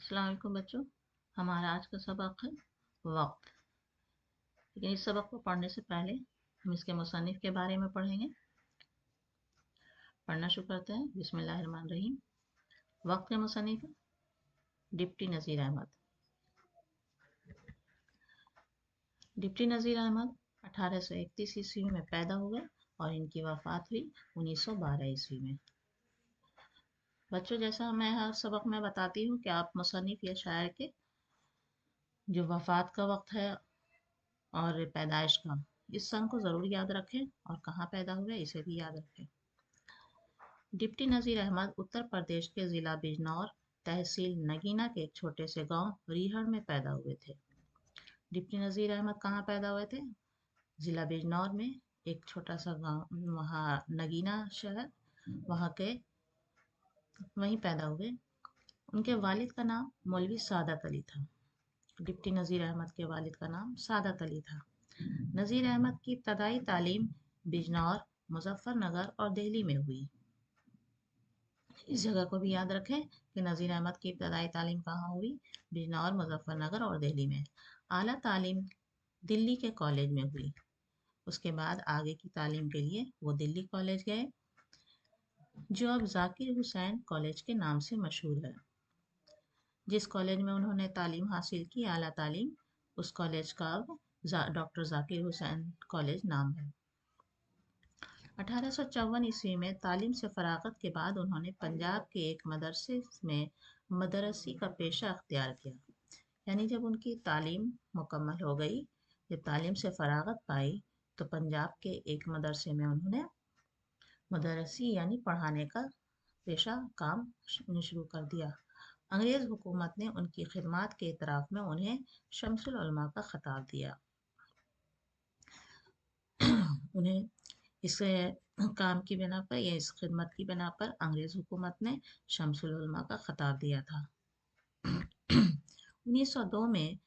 अस्सलाम वालेकुम बच्चों। हमारा आज का सबक है वक्त। लेकिन इस सबक को पढ़ने से पहले हम इसके मुसन्निफ के बारे में पढ़ेंगे। पढ़ना शुरू करते हैं। बिस्मिल्लाहिर्रहमानिर्रहीम। वक्त के मुसन्निफ डिप्टी नज़ीर अहमद। डिप्टी नज़ीर अहमद 1831 ईस्वी में पैदा हुए और इनकी वफ़ात हुई 1912 ईस्वी में। बच्चों, जैसा मैं हर सबक में बताती हूँ कि आप मुसन्निफ या शायर के जो वफ़ात का वक्त है और पैदाइश का, इस सन को ज़रूर याद रखें और कहाँ पैदा हुए इसे भी याद रखें। डिप्टी नज़ीर अहमद उत्तर प्रदेश के ज़िला बिजनौर, तहसील नगीना के एक छोटे से गांव रीहड़ में पैदा हुए थे। डिप्टी नज़ीर अहमद कहाँ पैदा हुए थे? ज़िला बिजनौर में एक छोटा सा गांव, वहाँ नगीना शहर, वहाँ के वहीं पैदा हुए। उनके वालिद का नाम मौलवी सादत अली था। डिप्टी नज़ीर अहमद के वालिद का नाम सादत अली था। नज़ीर अहमद की इब्तदाई तालीम बिजनौर, मुजफ्फरनगर और दिल्ली में हुई। इस जगह को भी याद रखें कि नज़ीर अहमद की इब्तदाई तालीम कहाँ हुई? बिजनौर, मुजफ्फरनगर और दिल्ली में। आला तालीम दिल्ली के कॉलेज में हुई। उसके बाद आगे की तालीम के लिए वो दिल्ली कॉलेज गए, जो अब जाकिर हुसैन कॉलेज के नाम से मशहूर है। जिस कॉलेज में उन्होंने तालीम हासिल की, आला तालीम, उस कॉलेज का अब डॉक्टर जाकिर हुसैन कॉलेज नाम है। 1854 ईस्वी में तालीम से फरागत के बाद उन्होंने पंजाब के एक मदरसे में मदरसी का पेशा अख्तियार किया। यानी जब उनकी तालीम मुकम्मल हो गई, जब तालीम से फरागत पाई, तो पंजाब के एक मदरसे में उन्होंने मदरसी यानी पढ़ाने का पेशा काम शुरू कर दिया। अंग्रेज़ हुकूमत ने उनकी खिदमत के इतराफ़ में उन्हें शम्सुल उलमा का खिताब दिया। उन्हें इस काम की बिना पर या इस खिदमत की बिना पर अंग्रेज़ हुकूमत ने शम्सुल उलमा का खिताब दिया था। 1902 में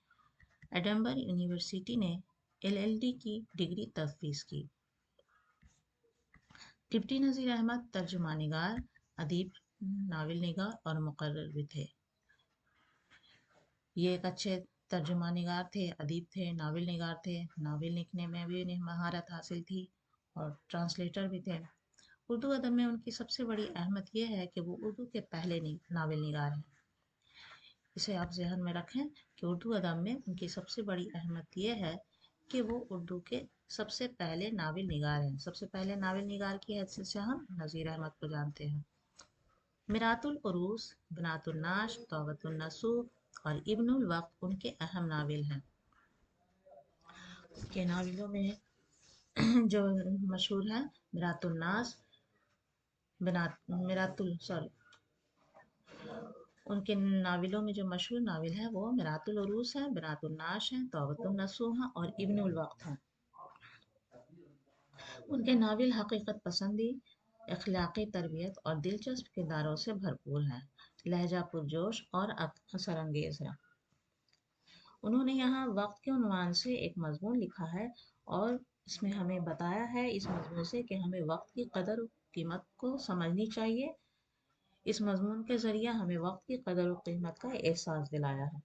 एडनबर्ग यूनिवर्सिटी ने LLD की डिग्री तफवीज़ की। डिप्टी नज़ीर अहमद तर्जुमा निगार, अदीब, नावल निगार और मुकर्रिर भी थे। ये एक अच्छे तर्जुमा निगार थे, अदीब थे, नावल निगार थे। नावल लिखने में भी उन्हें महारत हासिल थी और ट्रांसलेटर भी थे। उर्दू अदब में उनकी सबसे बड़ी अहमियत ये है कि वो उर्दू के पहले नावल निगार हैं। इसे आप ज़हन में रखें कि उर्दू अदब में उनकी सबसे बड़ी अहमियत ये है कि वो उर्दू के सबसे पहले नावल निगार हैं। सबसे पहले नावल निगार की हैसियत से हम नज़ीर अहमद को जानते हैं। मिरातुल उरूस, बनातुल नाश, तौबतुन नसूख और इब्नुल वक्त उनके अहम नावल हैं। उनके नावलों में जो मशहूर है मिरातुल नास, मिरातुल सॉरी उनके नावलों में जो मशहूर नावल है वो मिरातुल उरूस है, बिनातुल नाश है, तौबतुन नसूह है और इब्नुल वक्त है। उनके नावल हकीकत पसंदी, अखलाकी तरबियत और दिलचस्प किरदारों से भरपूर हैं। लहजा पुरजोश और असर अंगेज है। उन्होंने यहाँ वक्त के उन्वान से एक मजमून लिखा है और इसमें हमें बताया है इस मजमून से कि हमें वक्त की कदर कीमत को समझनी चाहिए। इस मजमून के ज़रिए हमें वक्त की कदर और कीमत का एहसास दिलाया है।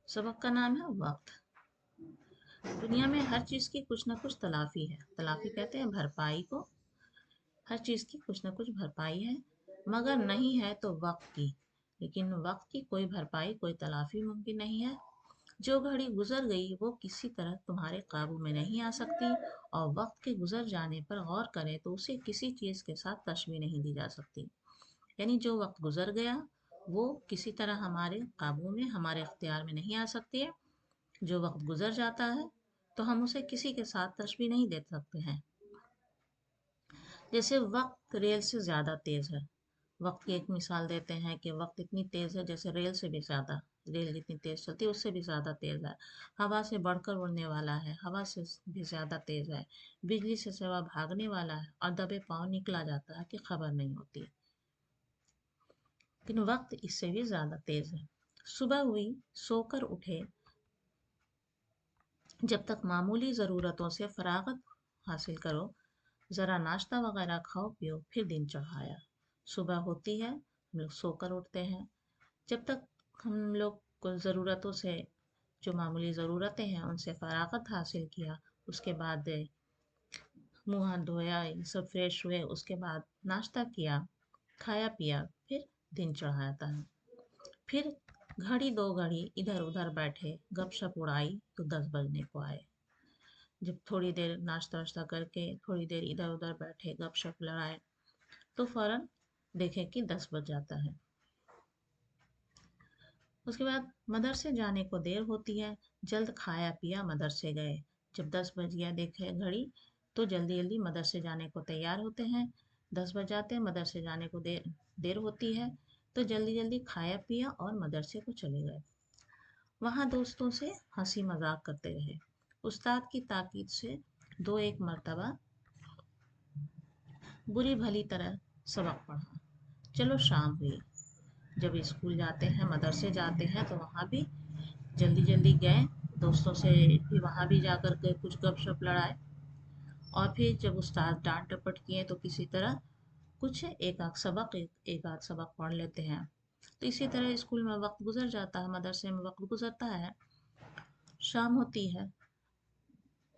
सबक का नाम है वक्त। दुनिया में हर चीज़ की कुछ ना कुछ तलाफी है। तलाफी कहते हैं भरपाई को। हर चीज़ की कुछ ना कुछ भरपाई है, मगर नहीं है तो वक्त की। लेकिन वक्त की कोई भरपाई, कोई तलाफी मुमकिन नहीं है। जो घड़ी गुजर गई वो किसी तरह तुम्हारे काबू में नहीं आ सकती, और वक्त के गुजर जाने पर गौर करें तो उसे किसी चीज़ के साथ तशबीह नहीं दी जा सकती। यानी जो वक्त गुजर गया वो किसी तरह हमारे काबू में, हमारे इख्तियार में नहीं आ सकती है। जो वक्त गुजर जाता है तो हम उसे किसी के साथ तशबीह नहीं दे सकते हैं। जैसे वक्त रेल से ज़्यादा तेज़ है। वक्त की एक मिसाल देते हैं कि वक्त इतनी तेज़ है जैसे रेल से भी ज़्यादा, रेल जितनी तेज़ चलती है उससे भी ज़्यादा तेज़ है। हवा से बढ़कर उड़ने वाला है, हवा से भी ज़्यादा तेज़ है। बिजली से सिवा भागने वाला है और दबे पाँव निकला जाता है कि खबर नहीं होती। लेकिन वक्त इससे भी ज़्यादा तेज़ है। सुबह हुई, सोकर उठे, जब तक मामूली ज़रूरतों से फरागत हासिल करो, ज़रा नाश्ता वगैरह खाओ पियो, फिर दिन चढ़ाया। सुबह होती है, हम लोग सोकर उठते हैं। जब तक हम लोग को ज़रूरतों से, जो मामूली ज़रूरतें हैं उनसे फ़राग़त हासिल किया, उसके बाद मुँह हाथ धोया, ये सब फ्रेश हुए, उसके बाद नाश्ता किया, खाया पिया, फिर दिन चढ़ा जाता है। फिर घड़ी दो घड़ी इधर उधर बैठे, गपशप उड़ाई तो 10 बजने को आए। जब थोड़ी देर नाश्ता वाश्ता करके थोड़ी देर इधर उधर बैठे, गपशप लड़ाए, तो फौरन देखे कि 10 बज जाता है। उसके बाद मदरसे जाने को देर होती है, जल्द खाया पिया मदरसे गए। जब 10 बज गया देखे घड़ी, तो जल्दी जल्दी मदरसे जाने को तैयार होते हैं। 10 बज जाते हैं, मदरसे जाने को देर देर होती है, तो जल्दी जल्दी खाया पिया और मदरसे को चले गए। वहाँ दोस्तों से हंसी मजाक करते रहे। उस्ताद की ताकीद से दो एक मर्तबा बुरी भली तरह सबक पढ़ा। चलो शाम हुई। जब स्कूल जाते हैं, मदरसे जाते हैं, तो वहाँ भी जल्दी जल्दी गए, दोस्तों से भी वहाँ भी जाकर के कुछ गपशप लड़ाए। और फिर जब उस्ताद डांट डपट किए तो किसी तरह कुछ एक आध सबक पढ़ लेते हैं। तो इसी तरह स्कूल में वक्त गुजर जाता है, मदरसे में वक्त गुजरता है। शाम होती है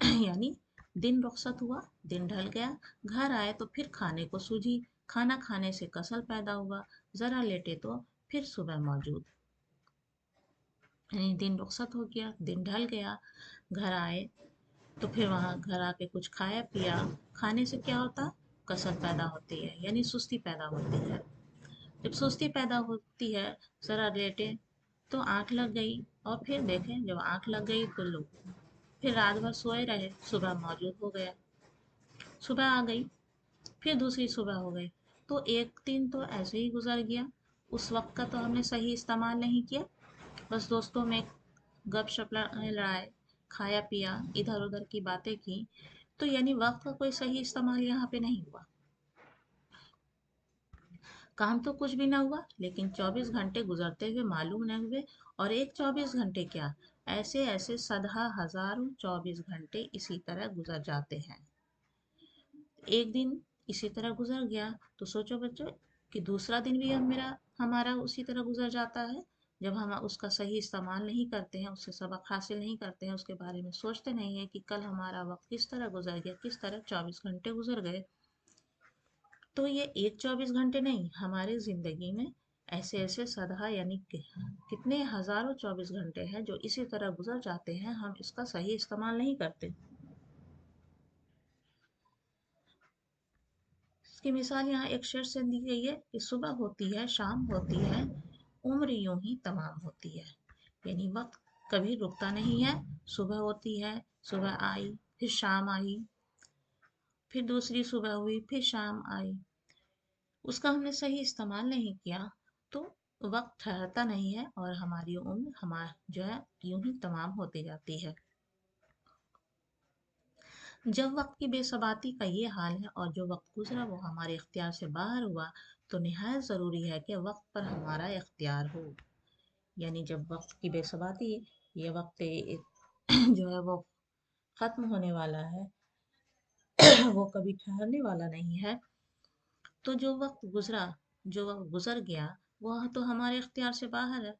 यानी दिन रुखसत हुआ, दिन ढल गया। घर आए तो फिर खाने को सूझी, खाना खाने से कसल पैदा हुआ, जरा लेटे तो फिर सुबह मौजूद। यानी दिन रुखसत हो गया, दिन ढल गया, घर आए तो फिर वहाँ घर आके कुछ खाया पिया। खाने से क्या होता, कसर पैदा होती है, यानी सुस्ती पैदा होती है। जब सुस्ती पैदा होती है, जरा लेटे तो आंख लग गई, और फिर देखें जब आंख लग गई तो लो, फिर रात भर सोए रहे, सुबह मौजूद हो गया। सुबह आ गई, फिर दूसरी सुबह हो गई। तो एक दिन तो ऐसे ही गुजर गया। उस वक्त का तो हमने सही इस्तेमाल नहीं किया, बस दोस्तों में गपशप लड़ाए, खाया पिया, इधर उधर की बातें की। तो यानी वक्त का कोई सही इस्तेमाल यहाँ पे नहीं हुआ। काम तो कुछ भी ना हुआ, लेकिन 24 घंटे गुजरते हुए मालूम न हुए। और एक 24 घंटे क्या, ऐसे ऐसे सदा हजारों 24 घंटे इसी तरह गुजर जाते हैं। एक दिन इसी तरह गुजर गया, तो सोचो बच्चों कि दूसरा दिन भी हमारा उसी तरह गुजर जाता है। जब हम उसका सही इस्तेमाल नहीं करते हैं, उससे सबक हासिल नहीं करते हैं, उसके बारे में सोचते नहीं है कि कल हमारा वक्त किस तरह गुजर गया, किस तरह 24 घंटे गुजर गए। तो ये एक 24 घंटे नहीं, हमारी जिंदगी में ऐसे ऐसे सदा यानी कितने हजारों 24 घंटे हैं जो इसी तरह गुजर जाते हैं, हम इसका सही इस्तेमाल नहीं करते। इसकी मिसाल यहाँ एक शेर से दी गई है कि सुबह होती है, शाम होती है, उम्र यूं ही तमाम होती है। यानी वक्त कभी रुकता नहीं है। सुबह होती है, सुबह आई, फिर शाम आई, फिर दूसरी सुबह हुई, फिर शाम आई। उसका हमने सही इस्तेमाल नहीं किया, तो वक्त ठहरता नहीं है और हमारी उम्र जो है यूं ही तमाम होती जाती है। जब वक्त की बेसबाती का ये हाल है और जो वक्त गुजरा वो हमारे इख्तियार से बाहर हुआ, तो निहायत ज़रूरी है कि वक्त पर हमारा इख्तियार हो। यानी जब वक्त की बेसबाती, ये वक्त जो है वो ख़त्म होने वाला है, वो कभी ठहरने वाला नहीं है। तो जो वक्त गुजरा, जो वक्त गुजर गया, वह तो हमारे इख्तियार से बाहर है,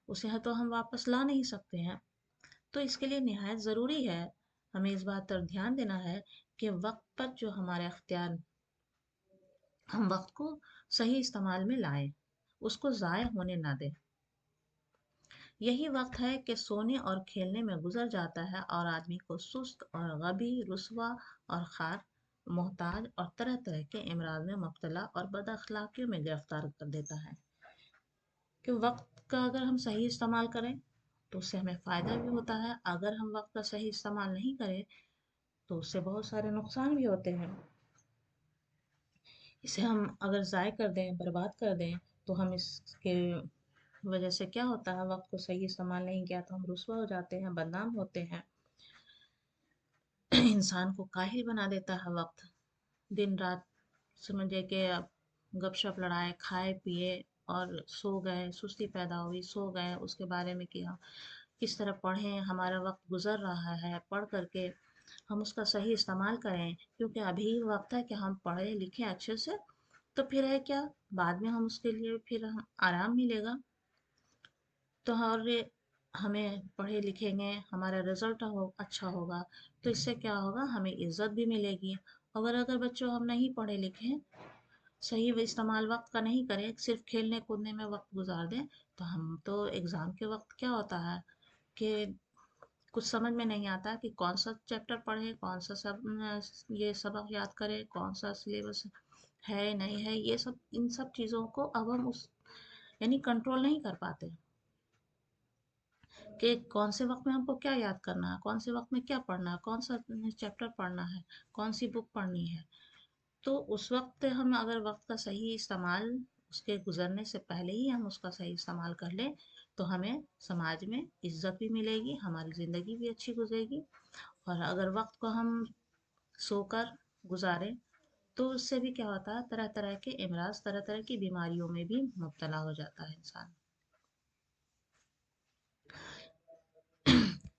उसे तो हम वापस ला नहीं सकते हैं। तो इसके लिए निहायत ज़रूरी है, हमें इस बात पर ध्यान देना है कि वक्त पर जो हमारा इख्तियार, हम वक्त को सही इस्तेमाल में लाएं, उसको ज़ाय होने ना दें। यही वक्त है कि सोने और खेलने में गुजर जाता है और आदमी को सुस्त और गबी, रुसवा और खार, मोहताज और तरह तरह के अमराज में मुब्तला और बद अखलाकियों में गिरफ्तार कर देता है। कि वक्त का अगर हम सही इस्तेमाल करें तो उससे हमें फ़ायदा भी होता है, अगर हम वक्त का सही इस्तेमाल नहीं करें तो उससे बहुत सारे नुकसान भी होते हैं। इसे हम अगर ज़ाय कर दें, बर्बाद कर दें, तो हम इसके वजह से क्या होता है, वक्त को सही इस्तेमाल नहीं किया तो हम रुसवा हो जाते हैं, बदनाम होते हैं। इंसान को काहिल बना देता है वक्त। दिन रात समझे कि अब गपशप लड़ाए, खाए पिए और सो गए, सुस्ती पैदा हुई, सो गए, उसके बारे में कि हम किस तरह पढ़ें, हमारा वक्त गुजर रहा है, पढ़ करके हम उसका सही इस्तेमाल करें, क्योंकि अभी वक्त है कि हम पढ़ें लिखें अच्छे से, تو پھر ہے کیا، بعد میں ہم اس کے لیے پھر آرام ملے گا، تو اور ہمیں پڑھے لکھیں گے، ہمارا رزلٹ اچھا ہوگا، تو اس سے کیا ہوگا، ہمیں عزت بھی ملے گی۔ اگر بچوں ہم نہیں پڑھے لکھیں، صحیح استعمال وقت کا نہیں کریں، صرف کھیلنے کودنے میں وقت گزار دیں، تو ہم تو ایگزام کے وقت کیا ہوتا ہے کہ کچھ سمجھ میں نہیں آتا کہ کون سا چیپٹر پڑھے، کون سا یہ سبق یاد کرے، کون سا سلیبس ہے نہیں ہے، یہ سب ان سب چیزوں کو اب ہم یعنی کنٹرول نہیں کر پاتے کہ کون سے وقت میں ہم کو کیا یاد کرنا ہے، کون سے وقت میں کیا پڑھنا ہے، کون سا چیپٹر پڑھنا ہے، کون سی بک پڑھنی ہے۔ تو اس وقت ہم اگر وقت کا صحیح استعمال اس کے گزرنے سے پہلے ہی ہم اس کا صحیح استعمال کر لیں، تو ہمیں سماج میں عزت بھی ملے گی، ہماری زندگی بھی اچھی گزرے گی۔ اور اگر وقت کو ہم سو کر گزاریں تو اس سے بھی کیا ہوتا ہے، طرح طرح کے امراض، طرح طرح کی بیماریوں میں بھی مبتلا ہو جاتا ہے انسان۔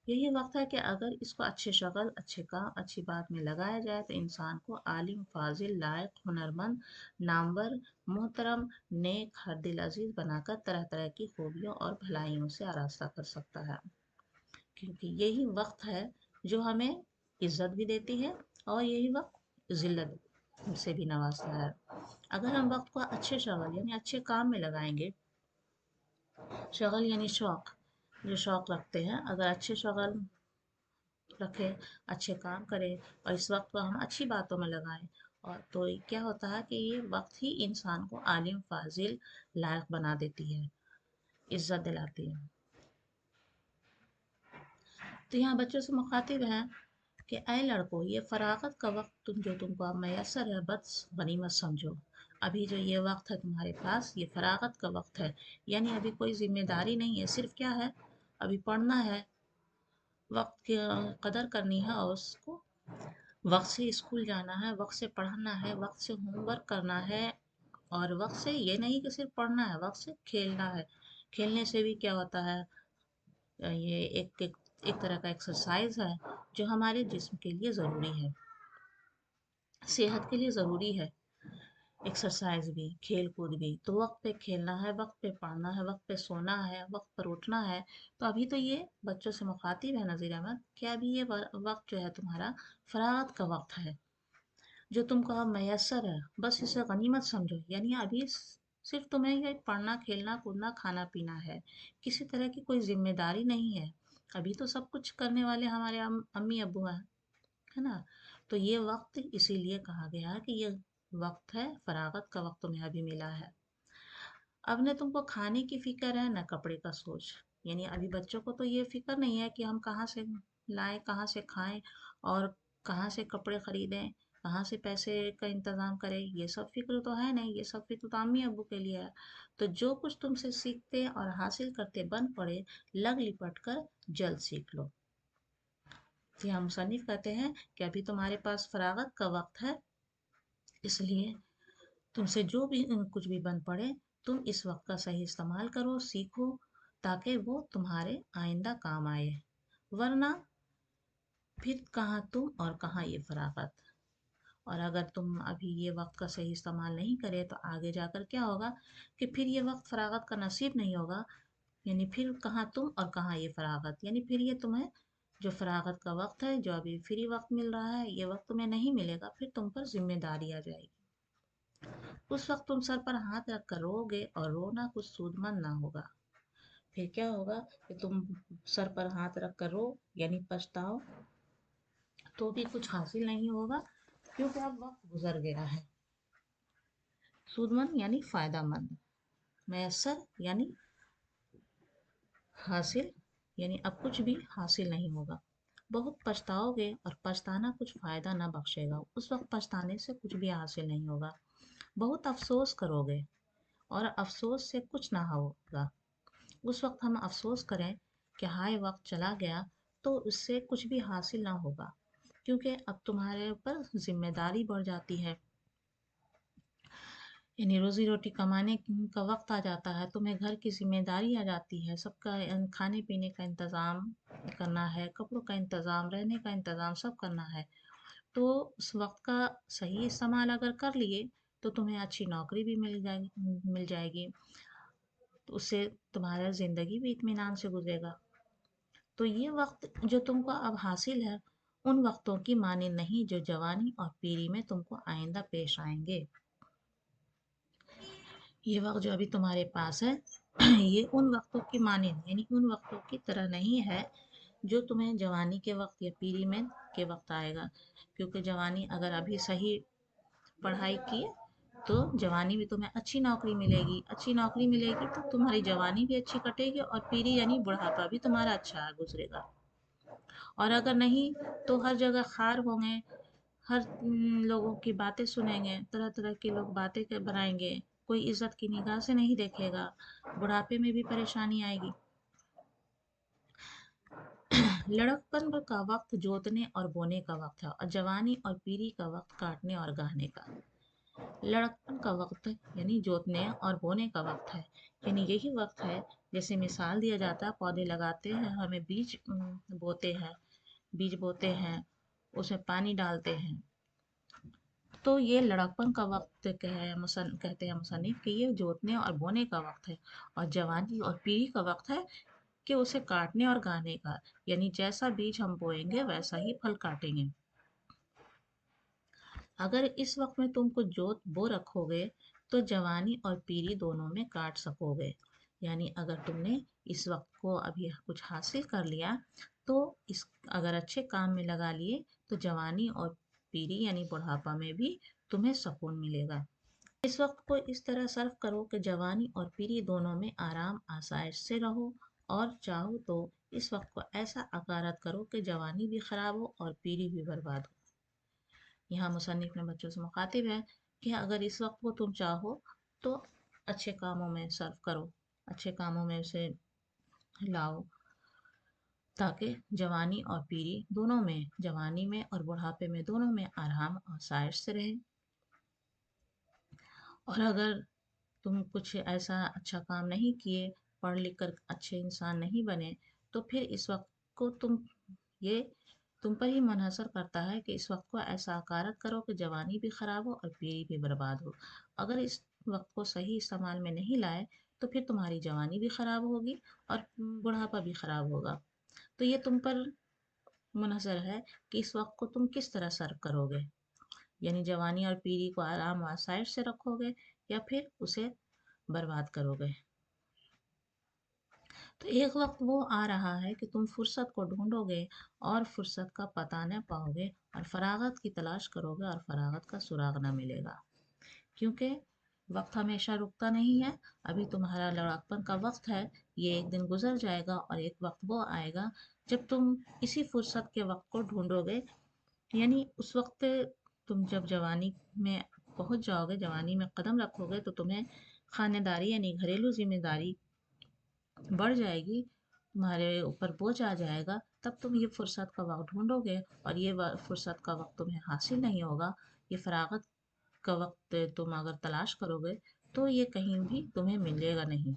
یہی وقت ہے کہ اگر اس کو اچھے شغل، اچھے کام، اچھی بات میں لگایا جائے تو انسان کو عالم، فاضل، لائق، ہنرمند، نامور، محترم، نیک، ہر دل عزیز بنا کر طرح طرح کی خوبیوں اور بھلائیوں سے آراستہ کر سکتا ہے، کیونکہ یہی وقت ہے جو ہمیں عزت بھی دیتی ہے اور یہی وقت ذلت سے بھی نوازتا ہے۔ اگر ہم وقت کو اچھے شغل یعنی اچھے کام میں لگائیں گے، شغل یعنی شوق، جو شوق رکھتے ہیں، اگر اچھے شغل رکھے، اچھے کام کرے اور اس وقت کو ہم اچھی باتوں میں لگائیں، اور تو کیا ہوتا ہے کہ یہ وقت ہی انسان کو عالم، فاضل، لائق بنا دیتی ہے، عزت دلاتی ہے۔ تو یہاں بچوں سے مخاطب ہیں کہ اے لڑکوں، یہ فراغت کا وقت جو تم کو اب میسر ہے، بس غنیمت سمجھو۔ ابھی جو یہ وقت ہے تمہارے پاس، یہ فراغت کا وقت ہے، یعنی ابھی کوئی ذمہ داری نہیں ہے، صرف کیا ہے، ابھی پڑھنا ہے، وقت کی قدر کرنی ہے، اور اس کو وقت سے اسکول جانا ہے، وقت سے پڑھنا ہے، وقت سے ہوم ورک کرنا ہے، اور وقت سے یہ نہیں کہ صرف پڑھنا ہے، وقت سے کھیلنا ہے۔ کھیلنے سے بھی کیا ہوتا ہے، یہ ایک طرح کا ایکسرسائز ہے جو ہمارے جسم کے لیے ضروری ہے، صحت کے لیے ضروری ہے، ایکسرسائز بھی، کھیل کود بھی۔ تو وقت پہ کھیلنا ہے، وقت پہ پڑھنا ہے، وقت پہ سونا ہے، وقت پر اٹھنا ہے۔ تو ابھی تو یہ بچوں سے مخاطب ہے نذیر احمد کہ ابھی یہ وقت جو ہے تمہارا فراغت کا وقت ہے، جو تم کو اب میسر ہے، بس اسے غنیمت سمجھو، یعنی ابھی صرف تمہیں یہ پڑھنا، کھیلنا کودنا، کھانا پینا ہے، کسی طرح کی کوئی ذمہ داری نہیں ہے۔ ابھی تو سب کچھ کرنے والے ہمارے امی ابو ہیں، ہے نا۔ تو یہ وقت اسی لیے کہا گیا ہے کہ یہ وقت ہے، فراغت کا وقت تمہیں ابھی ملا ہے۔ اب نہ تم کو کھانے کی فکر ہے، نہ کپڑے کا سوچ، یعنی ابھی بچوں کو تو یہ فکر نہیں ہے کہ ہم کہاں سے لائیں، کہاں سے کھائیں، اور کہاں سے کپڑے خریدیں، کہاں سے پیسے کا انتظام کریں، یہ سب فکر تو ہے نہیں، یہ سب فکر تو امی ابو کے لیے ہے۔ تو جو کچھ تم سے سیکھتے اور حاصل کرتے بن پڑے، لگ لپٹ کر جلد سیکھ لو۔ یہاں مصنف کہتے ہیں کہ ابھی تمہارے پاس فراغت کا وقت ہے، اس لیے تم سے جو بھی کچھ بھی بن پڑے، تم اس وقت کا صحیح استعمال کرو، سیکھو، تاکہ وہ تمہارے آئندہ کام آئے، ورنہ پھر کہاں تم اور کہاں یہ فراغت۔ اور اگر تم ابھی یہ وقت کا صحیح استعمال نہیں کرے تو آگے جا کر کیا ہوگا کہ پھر یہ وقت فراغت کا نصیب نہیں ہوگا، یعنی پھر کہاں تم اور کہاں یہ فراغت، یعنی پھر یہ تمہیں جو فراغت کا وقت ہے، جو ابھی فری وقت مل رہا ہے، یہ وقت تمہیں نہیں ملے گا، پھر تم پر ذمہ داری آ جائے گی۔ اس وقت تم سر پر ہاتھ رکھ کر رو گے، اور رونا کچھ سود مند نہ ہوگا۔ پھر کیا ہوگا کہ تم سر پر ہاتھ رکھ کر رو، یعنی پچھتاؤ، تو بھی کچھ حاصل نہیں ہوگا، کیونکہ اب وقت گزر گیا ہے۔ سود مند یعنی فائدہ مند، میسر یعنی حاصل، یعنی اب کچھ بھی حاصل نہیں ہوگا۔ بہت پچھتاؤ گے، اور پچھتانا کچھ فائدہ نہ بخشے گا، اس وقت پچھتانے سے کچھ بھی حاصل نہیں ہوگا۔ بہت افسوس کرو گے، اور افسوس سے کچھ نہ ہوگا۔ اس وقت ہم افسوس کریں کہ ہائے وقت چلا گیا، تو اس سے کچھ بھی حاصل نہ ہوگا، کیونکہ اب تمہارے اوپر ذمہ داری بڑھ جاتی ہے، یعنی روزی روٹی کمانے کا وقت آ جاتا ہے، تمہیں گھر کی ذمہ داری آ جاتی ہے، سب کا کھانے پینے کا انتظام کرنا ہے، کپڑوں کا انتظام، رہنے کا انتظام سب کرنا ہے۔ تو اس وقت کا صحیح استعمال اگر کر لیے تو تمہیں اچھی نوکری بھی مل جائے گی، تو اس سے تمہارا زندگی بھی اطمینان سے گزرے گا۔ تو یہ وقت جو تم کو اب حاصل ہے ان وقتوں کی مانند نہیں جو جوانی اور پیری میں تم کو آئندہ پیش آئیں گے۔ یہ وقت جو ابھی تمہارے پاس ہے یہ ان وقتوں کی مانند یعنی ان وقتوں کی طرح نہیں ہے جو تمہیں جوانی کے وقت یا پیری میں کے وقت آئے گا، کیونکہ جوانی اگر ابھی صحیح پڑھائی کی تو جوانی بھی تمہیں اچھی نوکری ملے گی، اچھی نوکری ملے گی تو تمہاری جوانی بھی اچھی کٹے گی اور پیری یعنی بڑھاپا بھی تمہارا اچھا گزرے گا۔ اور اگر نہیں تو ہر جگہ خار ہوں گے، ہر لوگوں کی باتیں سنیں گے، طرح طرح کے لوگ باتیں بنائیں گے، کوئی عزت کی نگاہ سے نہیں دیکھے گا، بڑھاپے میں بھی پریشانی آئے گی۔ لڑکپن کا وقت جوتنے اور بونے کا وقت ہے اور جوانی اور پیری کا وقت کاٹنے اور گاہنے کا۔ لڑکپن کا وقت یعنی جوتنے اور بونے کا وقت ہے، یعنی یہی وقت ہے جیسے مثال دیا جاتا ہے پودے لگاتے ہیں، ہمیں بیج بوتے ہیں، اسے پانی ڈالتے ہیں، تو یہ لڑکپن کا وقت کہتے ہیں مصنف کہ یہ جوتنے اور بونے کا وقت ہے، اور جوانی اور پیری کا وقت ہے کہ اسے کاٹنے اور گانے کا، یعنی جیسا بیج ہم بوئیں گے ویسا ہی پھل کاٹیں گے۔ اگر اس وقت میں تم کو جوت بو رکھو گے تو جوانی اور پیری دونوں میں کاٹ سکو گے، یعنی اگر تم نے اس وقت کو ابھی کچھ حاصل کر لیا تو اگر اچھے کام میں لگا لیے تو جوانی اور پیری یعنی بڑھاپا میں بھی تمہیں سکون ملے گا۔ اس وقت کو اس طرح صرف کرو کہ جوانی اور پیری دونوں میں آرام آسائش سے رہو، اور چاہو تو اس وقت کو ایسا عقارت کرو کہ جوانی بھی خراب ہو اور پیری بھی برباد ہو۔ یہاں مصنف نے بچوں سے مخاطب ہے کہ اگر اس وقت کو تم چاہو تو اچھے کاموں میں صرف کرو، اچھے کاموں میں اسے لاؤ، تاکہ جوانی اور پیری دونوں میں، جوانی میں اور بڑھاپے میں دونوں میں آرام اور آسائش سے رہے۔ اور اگر تم کچھ ایسا اچھا کام نہیں کیے، پڑھ لکھ کر اچھے انسان نہیں بنے، تو پھر اس وقت کو یہ تم پر ہی منحصر کرتا ہے کہ اس وقت کو ایسا عقارت کرو کہ جوانی بھی خراب ہو اور پیری بھی برباد ہو۔ اگر اس وقت کو صحیح استعمال میں نہیں لائے تو پھر تمہاری جوانی بھی خراب ہوگی اور بڑھاپا بھی خراب ہوگا۔ تو یہ تم پر منحصر ہے کہ اس وقت کو تم کس طرح صرف کرو گے، یعنی جوانی اور پیری کو آرام و آسائش سے رکھو گے یا پھر اسے برباد کرو گے۔ تو ایک وقت وہ آ رہا ہے کہ تم فرصت کو ڈھونڈو گے اور فرصت کا پتہ نہ پاؤ گے، اور فراغت کی تلاش کرو گے اور فراغت کا سراغ نہ ملے گا، کیونکہ وقت ہمیشہ رکتا نہیں ہے۔ ابھی تمہارا لڑکپن کا وقت ہے، یہ ایک دن گزر جائے گا اور ایک وقت وہ آئے گا جب تم اسی فرصت کے وقت کو ڈھونڈو گے، یعنی اس وقت تم جب جوانی میں پہنچ جاؤ گے، جوانی میں قدم رکھو گے، تو تمہیں خانہ داری یعنی گھریلو ذمہ داری بڑھ جائے گی، تمہارے اوپر بوجھ آ جائے گا، تب تم یہ فرصت کا وقت ڈھونڈو گے اور یہ فرصت کا وقت تمہیں حاصل نہیں ہوگا۔ یہ فراغت کا وقت تم اگر تلاش کرو گے تو یہ کہیں بھی تمہیں ملے گا نہیں۔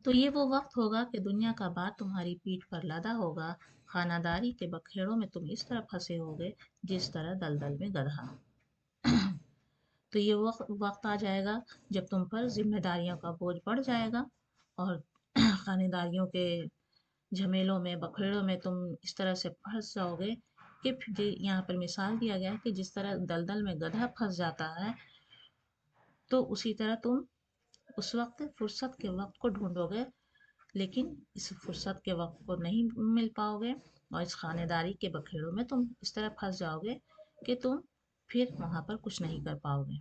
تو یہ وہ وقت ہوگا کہ دنیا کا بار تمہاری پیٹھ پر لدا ہوگا، خانہ داری کے بکھیڑوں میں تم اس طرح پھنسے ہوگے جس طرح دلدل میں گدھا۔ تو یہ وقت آ جائے گا جب تم پر ذمہ داریوں کا بوجھ بڑھ جائے گا اور خانہ داریوں کے جھمیلوں میں بکھیڑوں میں تم اس طرح سے پھنس جاؤ گے کہ یہاں پر مثال دیا گیا ہے کہ جس طرح دلدل میں گدھا پھنس جاتا ہے، تو اسی طرح تم اس وقت فرصت کے وقت کو ڈھونڈو گے، لیکن اس فرصت کے وقت کو نہیں مل پاؤ گے اور اس خانہ داری کے بکھیڑوں میں تم اس طرح پھنس جاؤ گے کہ تم پھر وہاں پر کچھ نہیں کر پاؤ گے۔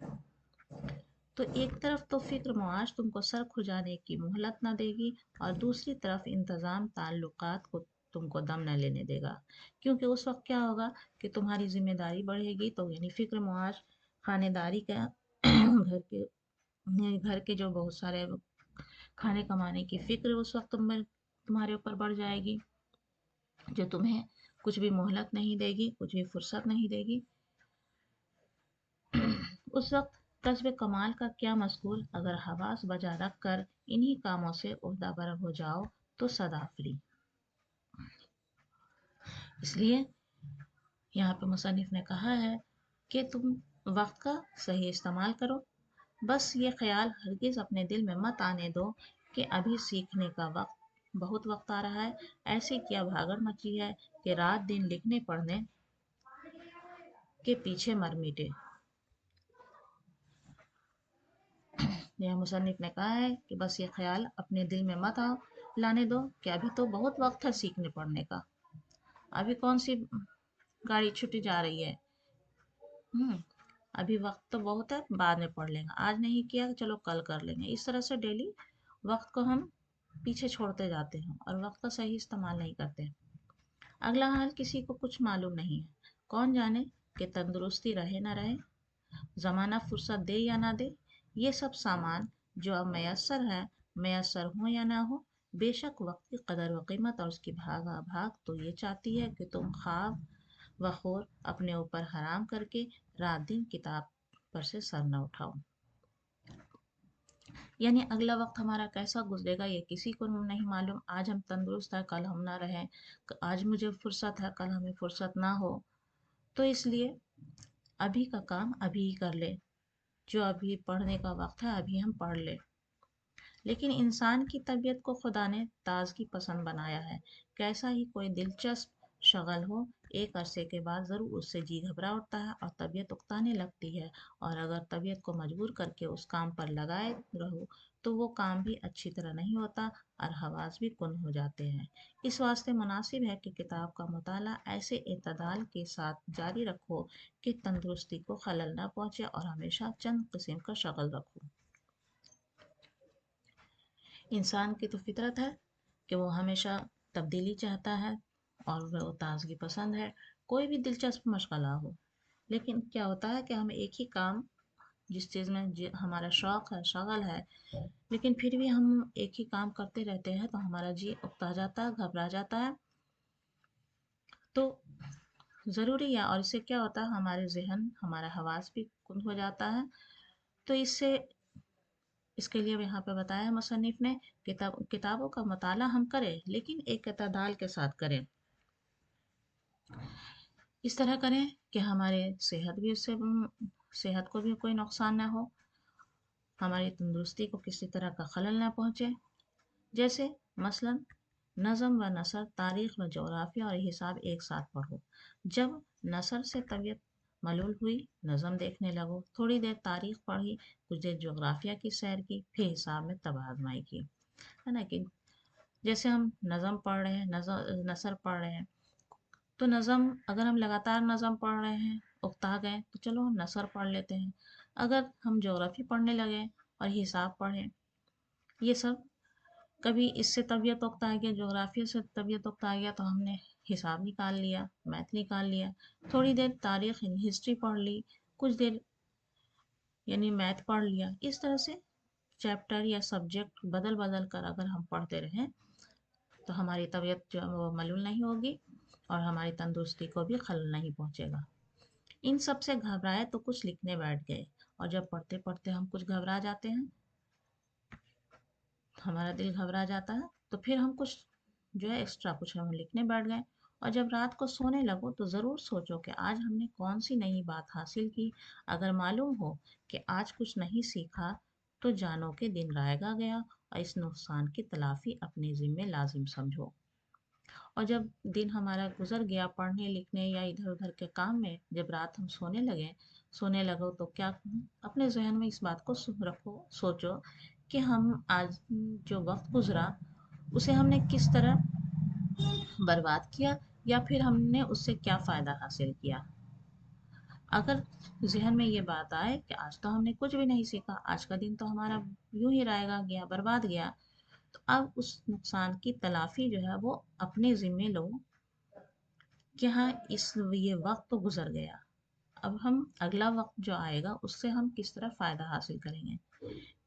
تو ایک طرف تو فکر معاش تم کو سر کھجانے کی مہلت نہ دے گی اور دوسری طرف انتظام تعلقات کو تم کو دم نہ لینے دے گا، کیونکہ اس وقت کیا ہوگا کہ تمہاری ذمہ داری بڑھے گی، تو یعنی فکر معاش، خانہ داری کا گھر کے جو بہت سارے کھانے کمانے کی فکر اس وقت تمہارے اوپر بڑھ جائے گی، جو تمہیں کچھ بھی مہلت نہیں دے گی، کچھ بھی فرصت نہیں دے گی۔ اس وقت کسب کمال کا کیا مذکور، اگر حواس بجا رکھ کر انہی کاموں سے عہدہ بر ہو جاؤ تو سدا فری۔ اس لیے یہاں پہ مصنف نے کہا ہے کہ تم वक्त का सही इस्तेमाल करो। बस ये ख्याल हरगिज़ अपने दिल में मत आने दो कि अभी सीखने का बहुत वक्त आ रहा है। ऐसी क्या भागड़ मची है कि रात दिन लिखने पढ़ने के पीछे मर मिटे। यह मुसन्निफ ने कहा है कि बस ये ख्याल अपने दिल में मत आओ लाने दो कि अभी तो बहुत वक्त है सीखने पढ़ने का। अभी कौन सी गाड़ी छुट्टी जा रही है। अभी वक्त तो बहुत है, बाद में पढ़ लेंगे, आज नहीं किया चलो कल कर लेंगे। इस तरह से डेली वक्त को हम पीछे छोड़ते जाते हैं और वक्त का सही इस्तेमाल नहीं करते। अगला हाल किसी को कुछ मालूम नहीं है। कौन जाने कि तंदुरुस्ती रहे ना रहे, ज़माना फुर्सत दे या ना दे। ये सब सामान जो अब मैसर है, मैसर हो या ना हो, बेशक वक्त की कदर व कीमत और उसकी भागा भाग तो ये चाहती है कि तुम ख्वाब व खोर अपने ऊपर हराम करके रात दिन किताब पर से सर न उठाओ। यानी अगला वक्त हमारा कैसा गुजरेगा ये किसी को नहीं मालूम। आज हम तंदुरुस्त है, कल हम ना रहें। आज मुझे फुर्सत है, कल हमें फुर्सत ना हो। तो इसलिए अभी का काम अभी ही कर ले। जो अभी पढ़ने का वक्त है अभी हम पढ़ ले। लेकिन इंसान की तबीयत को खुदा ने ताजगी पसंद बनाया है। कैसा ही कोई दिलचस्प शगल हो, एक अरसे के बाद ज़रूर उससे जी घबरा उठता है और तबीयत उकताने लगती है। और अगर तबीयत को मजबूर करके उस काम पर लगाए रहो तो वो काम भी अच्छी तरह नहीं होता और हवास भी कुन हो जाते हैं। इस वास्ते मुनासिब है कि किताब का मुताला ऐसे एतदाल के साथ जारी रखो कि तंदुरुस्ती को खलल न पहुँचे और हमेशा चंद किस्म का शगल रखो। इंसान की तो फितरत है कि वो हमेशा तब्दीली चाहता है और वो ताजगी पसंद है। कोई भी दिलचस्प मशगला हो, लेकिन क्या होता है कि हम एक ही काम जिस चीज़ में हमारा शौक है शगल है, लेकिन फिर भी हम एक ही काम करते रहते हैं तो हमारा जी उकता जाता है, घबरा जाता है। तो ज़रूरी है, और इससे क्या होता है हमारे जहन हमारा हवास भी कुंद हो जाता है। तो इसके लिए यहाँ पे बताया मुसन्निफ ने किताबों का मताला हम करें लेकिन एक एतदाल के साथ करें। इस तरह करें कि हमारे सेहत को भी कोई नुकसान ना हो, हमारी तंदुरुस्ती को किसी तरह का खलल ना पहुँचे। जैसे मसलन नज़म व नसर, तारीख़ व जोग्राफ़िया और हिसाब एक साथ पढ़ो। जब नसर से तबीयत मलूल हुई, नज़म देखने लगो, थोड़ी देर तारीख़ पढ़ी, कुछ देर जोग्राफ़िया की सैर की, फिर हिसाब में तबादमाई की। है ना कि जैसे हम नज़म पढ़ रहे हैं, नसर पढ़ रहे हैं, तो नज़म अगर हम लगातार नज़म पढ़ रहे हैं, उकता गए तो चलो हम नसर पढ़ लेते हैं। अगर हम जोग्राफ़ी पढ़ने लगे और हिसाब पढ़ें, ये सब कभी इससे तबीयत उकता गया, जोग्राफिया से तबीयत उकता गया तो हमने हिसाब निकाल लिया, मैथ निकाल लिया। थोड़ी देर तारीख यानी हिस्ट्री पढ़ ली, कुछ देर यानी मैथ पढ़ लिया। इस तरह से चैप्टर या सब्जेक्ट बदल बदल कर अगर हम पढ़ते रहें तो हमारी तबीयत जो है वो मलूल नहीं होगी और हमारी तंदुरुस्ती को भी खलल नहीं पहुंचेगा। इन सब से घबराए तो कुछ लिखने बैठ गए, और जब पढ़ते पढ़ते हम कुछ घबरा जाते हैं, हमारा दिल घबरा जाता है, तो फिर हम कुछ जो है एक्स्ट्रा कुछ हम लिखने बैठ गए। और जब रात को सोने लगो तो ज़रूर सोचो कि आज हमने कौन सी नई बात हासिल की। अगर मालूम हो कि आज कुछ नहीं सीखा तो जानो कि दिन रायगा गया और इस नुकसान की तलाफी अपने ज़िम्मे लाजिम समझो। और जब दिन हमारा गुजर गया पढ़ने लिखने या इधर उधर के काम में, जब रात हम सोने लगो तो क्या अपने जहन में इस बात को रखो, सोचो कि हम आज जो वक्त गुजरा उसे हमने किस तरह बर्बाद किया या फिर हमने उससे क्या फ़ायदा हासिल किया। अगर जहन में ये बात आए कि आज तो हमने कुछ भी नहीं सीखा, आज का दिन तो हमारा यूं ही रहेगा गया, बर्बाद गया, तो अब उस नुकसान की तलाफी जो है वो अपने ज़िम्मे लो कि हाँ ये वक्त तो गुजर गया, अब हम अगला वक्त जो आएगा उससे हम किस तरह फ़ायदा हासिल करेंगे।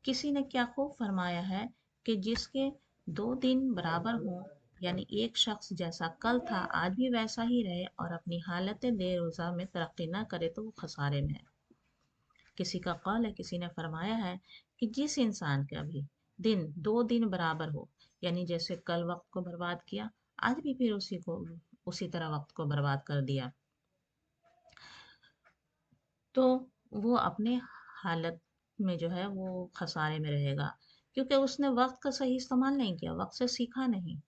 किसी ने क्या खूब फरमाया है कि जिसके 2 दिन बराबर हों, यानी एक शख्स जैसा कल था आज भी वैसा ही रहे और अपनी हालत देरोज़ा में तरक्की ना करे तो वो खसारे में है। किसी का कौल है, किसी ने फरमाया है कि जिस इंसान का भी 2 दिन बराबर हो, यानी जैसे कल वक्त को बर्बाद किया, आज भी फिर उसी तरह वक्त को बर्बाद कर दिया, तो وہ اپنے حالت میں جو ہے وہ خسارے میں رہے گا، کیونکہ اس نے وقت کا صحیح استعمال نہیں کیا، وقت سے سیکھا نہیں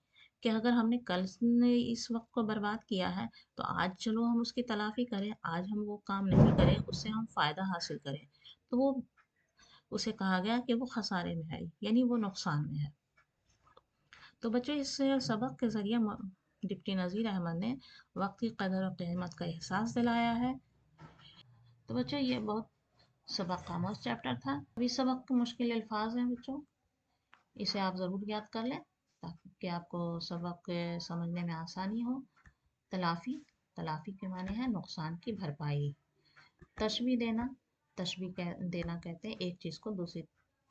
کہ اگر ہم نے کل نے اس وقت کو برباد کیا ہے تو آج چلو ہم اس کی تلافی کریں، آج ہم وہ کام نہیں کریں، اس سے ہم فائدہ حاصل کریں، تو وہ اسے کہا گیا کہ وہ خسارے میں ہے، یعنی وہ نقصان میں ہے۔ تو بچوں اس سے سبق کے ذریعے ڈپٹی نذیر احمد نے وقت کی قدر و قیمت کا احساس دلایا ہے۔ تو بچوں یہ بہت سبق آموز چیپٹر تھا۔ ابھی سبق کے مشکل الفاظ ہیں بچوں، اسے آپ ضرور یاد کر لیں تاکہ آپ کو سبق سمجھنے میں آسانی ہو۔ تلافی، تلافی کے معنی ہے نقصان کی بھرپائی۔ تشبیہ دینا، تشبیہ دینا کہتے ہیں ایک چیز کو دوسری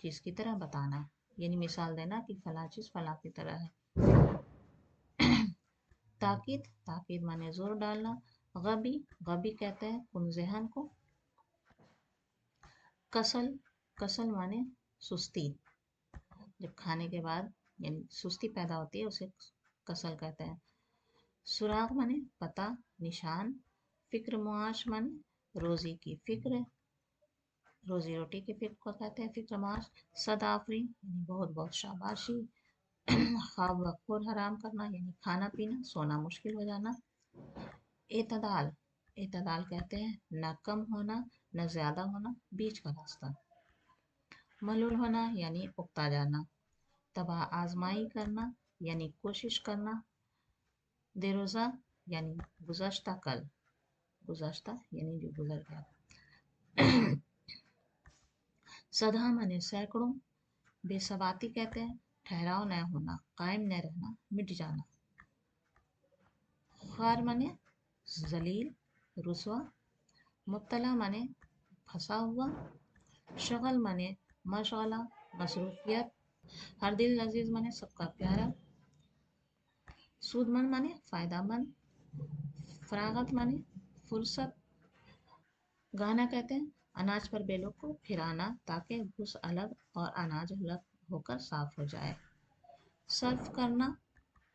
چیز کی طرح بتانا، یعنی مثال دینا کہ فلاں چیز فلاں کی طرح ہے۔ تاکید، تاکید معنی زور ڈالنا۔ غبی، غبی کہتے ہیں کن ذہن کو۔ کسل، کسل معنی سستی، جب کھانے کے بعد یعنی سستی پیدا ہوتی ہے اسے کسل کہتے ہیں۔ سراغ معنی پتہ، نشان۔ فکر معاش معنی روزی کی فکر، روزی روٹی کی فکر کو کہتے ہیں فکر معاش۔ صد آفرین یعنی بہت بہت شاباشی۔ خواب وقفور حرام کرنا یعنی کھانا پینا سونا مشکل ہو جانا۔ اعتدال، اعتدال کہتے ہیں نہ کم ہونا نہ زیادہ ہونا، بیچ کا راستہ۔ ملول ہونا یعنی اکتا جانا۔ تباہ آزمائی کرنا یعنی کوشش کرنا۔ دیروزہ یعنی گزشتہ کل، گزشتہ یعنی جو گزر گیا۔ سدھا معنی سینکڑوں۔ بے ثباتی کہتے ہیں ٹھہراؤ نہ ہونا، قائم نہ رہنا، مٹ جانا۔ خوار معنی ذلیل، رسوا۔ مبتلا معنی پھنسا ہوا۔ شغل معنی مشغلہ، مصروفیت۔ ہر دل عزیز معنی سب کا پیارا۔ سود مند معنی فائدہ مند۔ فراغت معنی فرصت۔ گانا کہتے ہیں اناج پر بیلوں کو پھرانا تاکہ بھوس الگ اور اناج الگ ہو کر صاف ہو جائے۔ صرف کرنا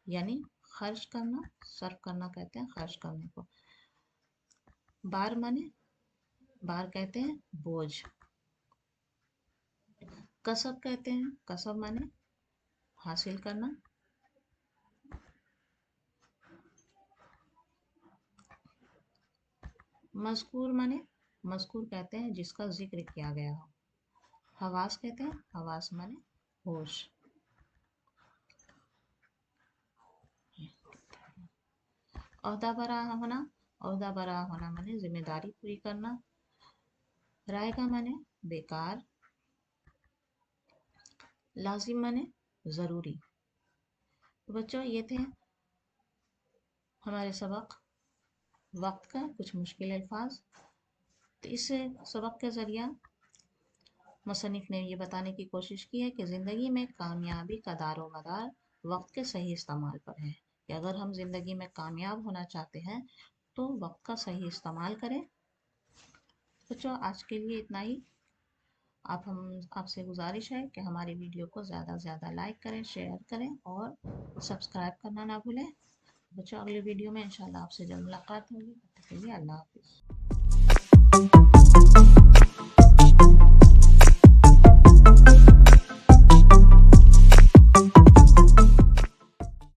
یعنی خرچ کرنا، صرف کرنا کہتے ہیں خرچ کرنے کو۔ بار معنی، بار کہتے ہیں بوجھ۔ کسب کہتے ہیں، کسب معنی حاصل کرنا۔ مذکور معنی، مذکور کہتے ہیں جس کا ذکر کیا گیا ہو۔ حواس کہتے ہیں، حواس معنی ہوش۔ عہدہ برا ہونا، عہدہ برا ہونا معنی ذمہ داری پوری کرنا۔ رائے کا معنی بیکار۔ لازم معنی ضروری۔ تو بچوں یہ تھے ہمارے سبق وقت کا کچھ مشکل الفاظ۔ تو اس سبق کے ذریعہ مصنف نے یہ بتانے کی کوشش کی ہے کہ زندگی میں کامیابی کا دار و مدار وقت کے صحیح استعمال پر ہے، کہ اگر ہم زندگی میں کامیاب ہونا چاہتے ہیں تو وقت کا صحیح استعمال کریں۔ بچوں آج کے لیے اتنا ہی۔ آپ سے گزارش ہے کہ ہماری ویڈیو کو زیادہ سے زیادہ لائک کریں، شیئر کریں اور سبسکرائب کرنا نہ بھولیں۔ بچوں اگلی ویڈیو میں انشاءاللہ آپ سے جلد ملاقات ہوگی، تب تک کے لیے اللہ حافظ۔